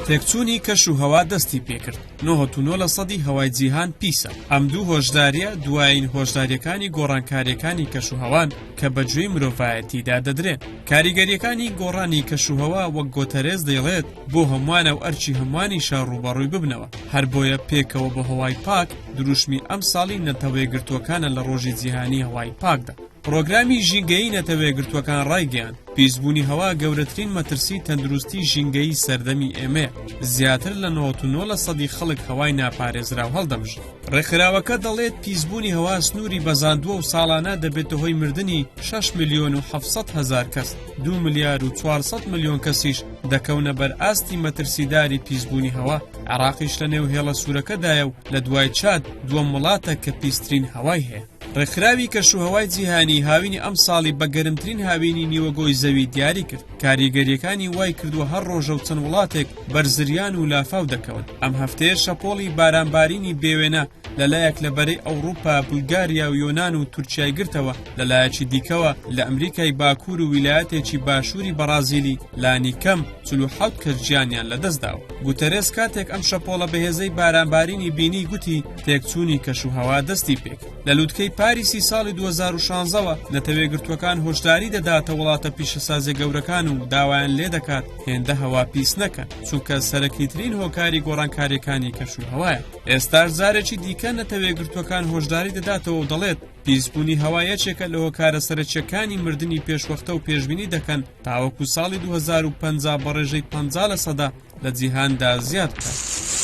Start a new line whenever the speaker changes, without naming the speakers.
تێکچوونی کەش و هەوا دەستی پێکرد 99% هەوای جیهان پیسە. ئەم دوو هۆشداریە دوایین هۆشداریەکانی گۆڕانکاریەکانی کەش و هەوان کە بەگوێی مرۆڤایەتیدا دەدرێن. کاریگەریەکانی گۆڕانی کەش و هەوا وەک گۆتەرێز دەیڵێت بۆ هەمووانە و ئەرچی هەمووانیشە ڕوبەڕووی ببنەوە. هەر بۆیە پێکەوە بە هەوای پاک دروشمی ئەم ساڵی نەتەوەیەگرتووەکانە لە ڕۆژی جیهانی هەوای پاکدا. پرۆگرامی ژینگەیی نەتەوەیەگرتووەکان ڕایگەیاند پیسبوونی هەوا گەورەترین مەترسی تەندروستی ژینگەیی سەردەمی ئێمەیە. زیاتر لە 99% خەڵک هەوای ناپارێزراو هەڵدەمژن. ڕێکخراوەکە دەڵێت پیسبوونی هەوا سنووری بەزاندووە و ساڵانە دەبێتە هۆی مردنی 6,700,000 کەس. 2,400,000,000 کەسیش دەکەونە بەر ئاستی مەترسیداری پیسبوونی هەوا. عێراقیش لە نێو هێڵە سوورەکەدایە و لە دوای چاد دووەم وڵاتە کە پیسترین هەوای هەیە. ڕێکخراوی کەشوهەوای جیهانی هاوینی ئەم ساڵی بە گەرمترین هاوینی نیوەگۆی زەوی دیاری کرد. کاریگەریەکانی وای کردووە هەر ڕۆژە و چەند وڵاتێک بەرزریان و لافاو دەکەون. ئەم هەفتەیە شەپۆڵی بارانبارینی بێوێنە لەلایەک لە بەرەی ئەوروپا، بولگاریا و یۆنان و تورکیای گرتەوە. لەلایەکی دیکەوە لە ئەمریکای باکوور و ویلایەتێکی باشووری بەرازیلی لانی کەم 47 کەس گیانیان لەدەستداوە. گوتەرێز کاتێک ئەم شەپۆڵە بەهێزەی بارانبارینی بینی گوتی تێکچوونی کەشوهەوا دەستی پێک. لە لووتکەی پاریسی ساڵی 2016ەوە نەتەوەیەگرتووەکان هۆشداری دەداتە وڵاتە پیشەسازیە گەورەکان و داوایان لێ دەکات هێندە هەوا پیس نەکەن، چونکە سەرەکیترین هۆکاری گۆڕانکاریەکانی کەشوهەوایە. ئێستاش جارێکی دیکە نەتەوەیەگرتووەکان هۆشداری دەداتەوە و دەڵێت پیسبوونی هەوا یەکێکە لە هۆکارە سەرەکیەکانی مردنی پێشوەختە و پێشبینی دەکەن تاوەکو ساڵی 2050 بەڕێژەی 50% لە جیهاندا زیاد بکات.